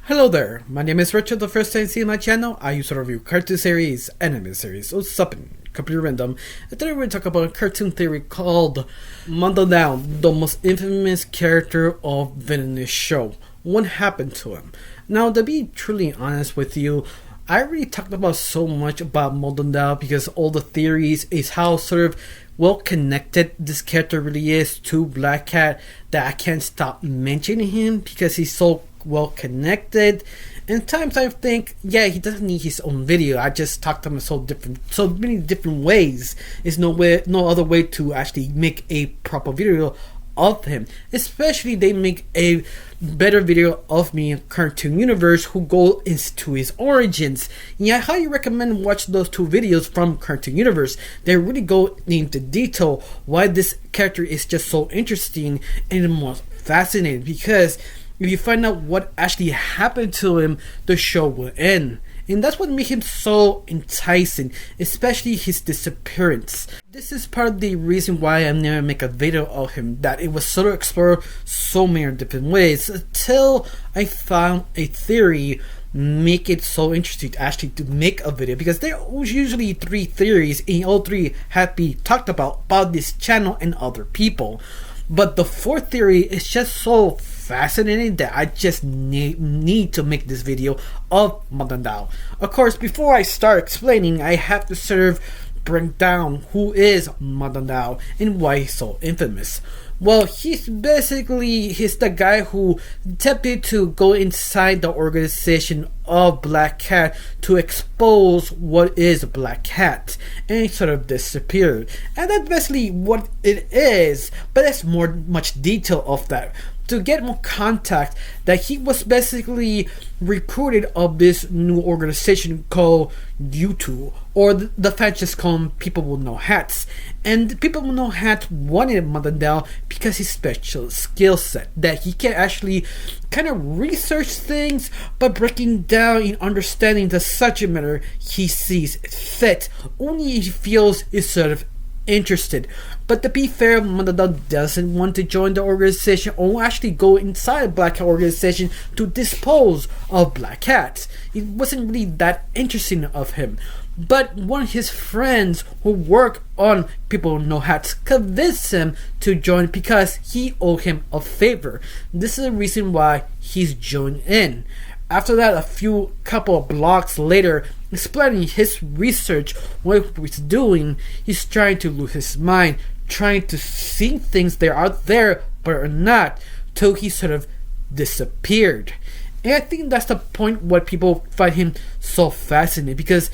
Hello there, my name is Richard. The first time seeing my channel, I used to review cartoon series, anime series, or something completely random. And today we're going to talk about a cartoon theory called Maldonado, the most infamous character of Villainous show. What happened to him? Now, to be truly honest with you, I already talked about so much about Maldonado because all the theories is how sort of well connected this character really is to Black Cat that I can't stop mentioning him because he's so well connected. And times I think, yeah, he doesn't need his own video. I just talked to him so many different ways. There's no other way to actually make a proper video of him. Especially they make a better video of me in Cartoon Universe who go into his origins. Yeah, I highly recommend watch those two videos from Cartoon Universe. They really go into detail why this character is just so interesting and more fascinating, because if you find out what actually happened to him, the show will end. And that's what made him so enticing, especially his disappearance. This is part of the reason why I never make a video of him, that it was sort of explored so many different ways until I found a theory make it so interesting to actually to make a video, because there are usually 3 theories and all 3 have been talked about by this channel and other people. But the 4th theory is just so fascinating that I just need to make this video of Maldonado. Of course, before I start explaining, I have to sort of break down who is Maldonado and why he's so infamous. Well, he's the guy who attempted to go inside the organization of Black Cat to expose what is Black Cat, and he sort of disappeared. And that's basically what it is, but there's much detail of that. To get more contact, that he was basically recruited of this new organization called YouTube, or the fans just call him People Will Know Hats. And People Will Know Hats wanted Maldonado because his special skill set, that he can actually kind of research things by breaking down and understanding the subject matter he sees fit. Only he feels is sort of interested. But to be fair, Maldonado doesn't want to join the organization or actually go inside Black Cat organization to dispose of Black Cats. It wasn't really that interesting of him. But one of his friends who work on People Know Hats convinced him to join because he owed him a favor. This is the reason why he's joined in. After that, a couple of blocks later, explaining his research, what he's doing, he's trying to lose his mind, trying to see things that are there but are not, till he sort of disappeared. And I think that's the point what people find him so fascinating, because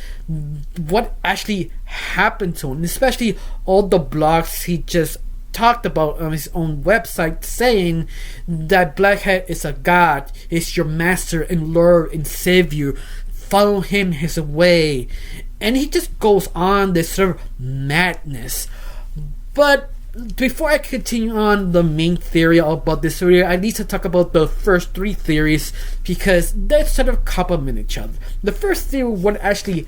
what actually happened to him, especially all the blogs he just talked about on his own website, saying that Black Hat is a god, is your master and lord and savior, follow him his way, and he just goes on this sort of madness. But before I continue on the main theory about this video, I need to talk about the first 3 theories because they sort of complement each other. The first theory, what actually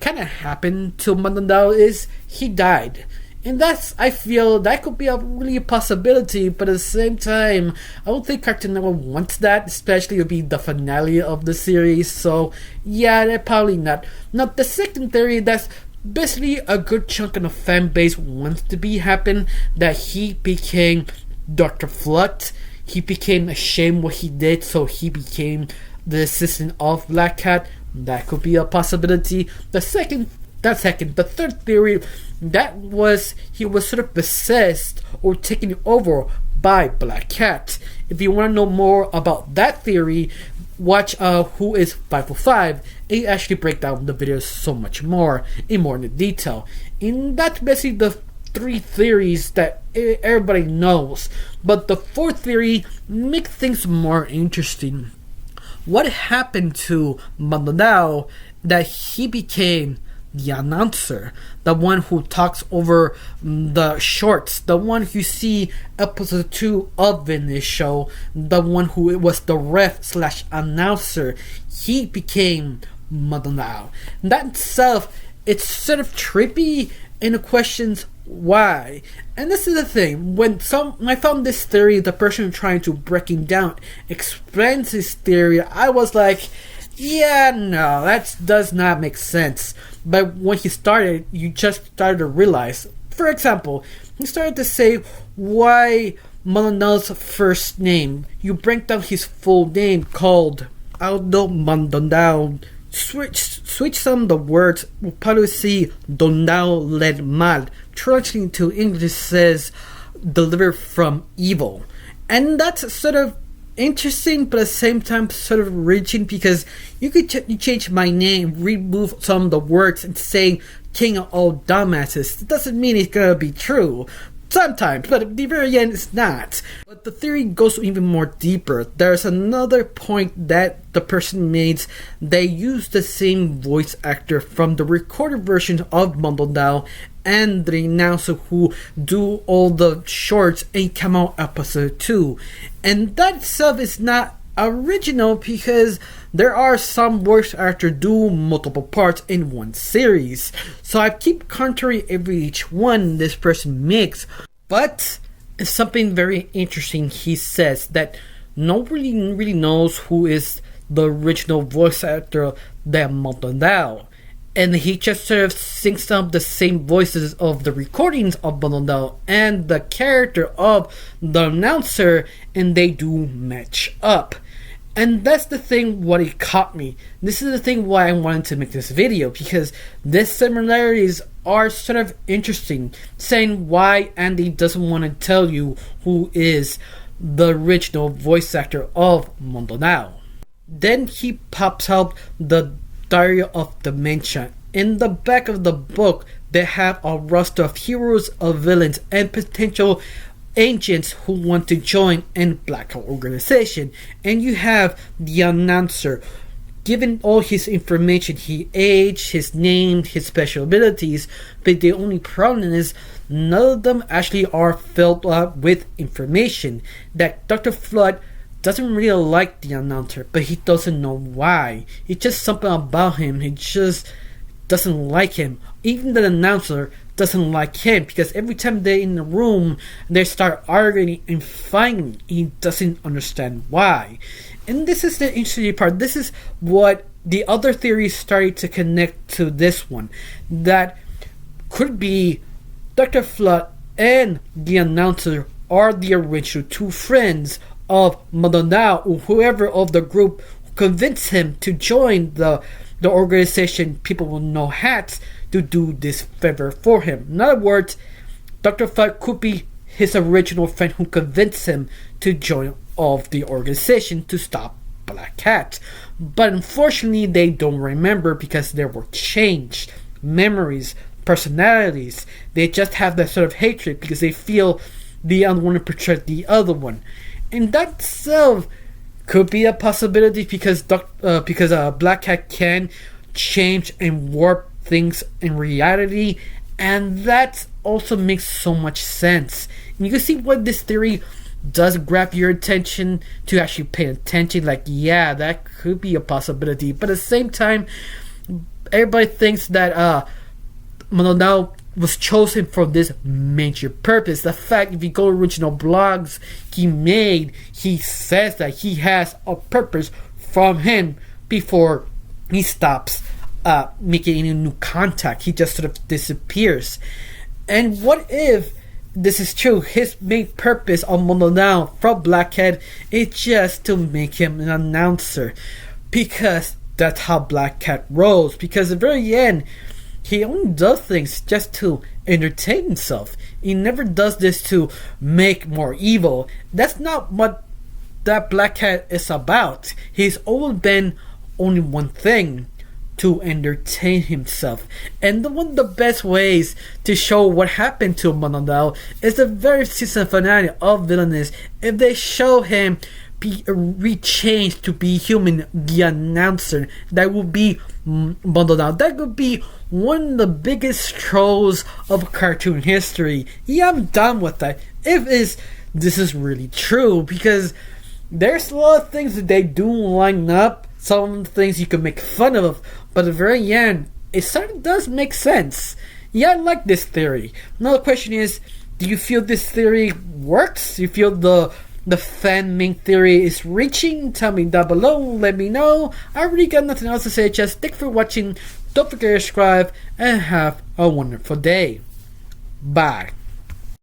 kind of happened to Maldonado, is he died. And that's, I feel, that could be really a possibility, but at the same time, I don't think Cartoon Network wants that, especially it would be the finale of the series, so yeah, they're probably not. Now, the second theory, that's basically a good chunk of the fan base wants to be happen, that he became Dr. Flut, he became ashamed what he did, so he became the assistant of Black Cat. That could be a possibility. The third theory, that was he was sort of possessed or taken over by Black Cat. If you want to know more about that theory, watch Who is 505. It actually break down the video so much more in more detail. And that's basically the 3 theories that everybody knows. But the 4th theory makes things more interesting. What happened to Maldonado that he became the announcer, the one who talks over the shorts, the one who see episode 2 of Villainous show, the one who was the ref/announcer. He became Maldonado. That itself, it's sort of trippy and it questions why. And this is the thing, when I found this theory, the person trying to breaking down explains his theory, I was like, yeah, no, that does not make sense. But when he started, you just started to realize. For example, he started to say why Maldonado's first name. You break down his full name called ALDO Maldonado. Switch some of the words, we'll probably see Donao led mal. Translating to English says delivered from evil. And that's sort of interesting, but at the same time sort of reaching, because you could you change my name, remove some of the words, and say king of all dumbasses. It doesn't mean it's gonna be true. Sometimes, but at the very end it's not. But the theory goes even more deeper. There's another point that the person made. They used the same voice actor from the recorded version of Maldonado and the announcer who do all the shorts in Come Out episode 2. And that itself is not original, because there are some voice actors do multiple parts in one series. So I keep contrary every each one this person makes. But it's something very interesting. He says that nobody really knows who is the original voice actor that Maldonado. And he just sort of syncs up the same voices of the recordings of Maldonado and the character of the announcer, and they do match up. And that's the thing what it caught me. This is the thing why I wanted to make this video, because these similarities are sort of interesting, saying why Andy doesn't want to tell you who is the original voice actor of Maldonado. Then he pops out the Diary of Dementia. In the back of the book, they have a roster of heroes, of villains, and potential agents who want to join in Black Hat organization. And you have the announcer given all his information, his age, his name, his special abilities, but the only problem is none of them actually are filled up with information. That Dr. Flood doesn't really like the announcer, but he doesn't know why. It's just something about him. He just doesn't like him. Even the announcer doesn't like him, because every time they're in the room, they start arguing and fighting. He doesn't understand why. And this is the interesting part. This is what the other theories started to connect to this one. That could be Dr. Flood and the announcer are the original two friends of Maldonado, or whoever of the group convinced him to join the organization People with No Hats to do this favor for him. In other words, Dr. Flood could be his original friend who convinced him to join of the organization to stop Black Hat. But unfortunately, they don't remember, because there were changed memories, personalities. They just have that sort of hatred because they feel the other one to portray the other one. And that itself could be a possibility, because Black Hat can change and warp things in reality, and that also makes so much sense. And you can see what this theory does grab your attention to actually pay attention. Like, yeah, that could be a possibility, but at the same time, everybody thinks that Maldonado was chosen for this major purpose. The fact, if you go to original blogs he made, he says that he has a purpose from him before he stops making any new contact. He just sort of disappears. And what if this is true? His main purpose of Maldonado from Black Hat is just to make him an announcer, because that's how Black Hat rolls. Because at the very end, he only does things just to entertain himself. He never does this to make more evil. That's not what that Black Hat is about. He's always been only one thing: to entertain himself. And one of the best ways to show what happened to Maldonado is the very season finale of Villainous. If they show him be rechanged to be human, the announcer, that will be Maldonado. That could be one of the biggest trolls of cartoon history. Yeah, I'm done with that. This is really true, because there's a lot of things that they do line up. Some things you can make fun of, but at the very end, it sort of does make sense. Yeah, I like this theory. Now the question is, do you feel this theory works? Do you feel the fan main theory is reaching? Tell me down below, let me know. I really got nothing else to say, just thanks for watching. Don't forget to subscribe and have a wonderful day. Bye.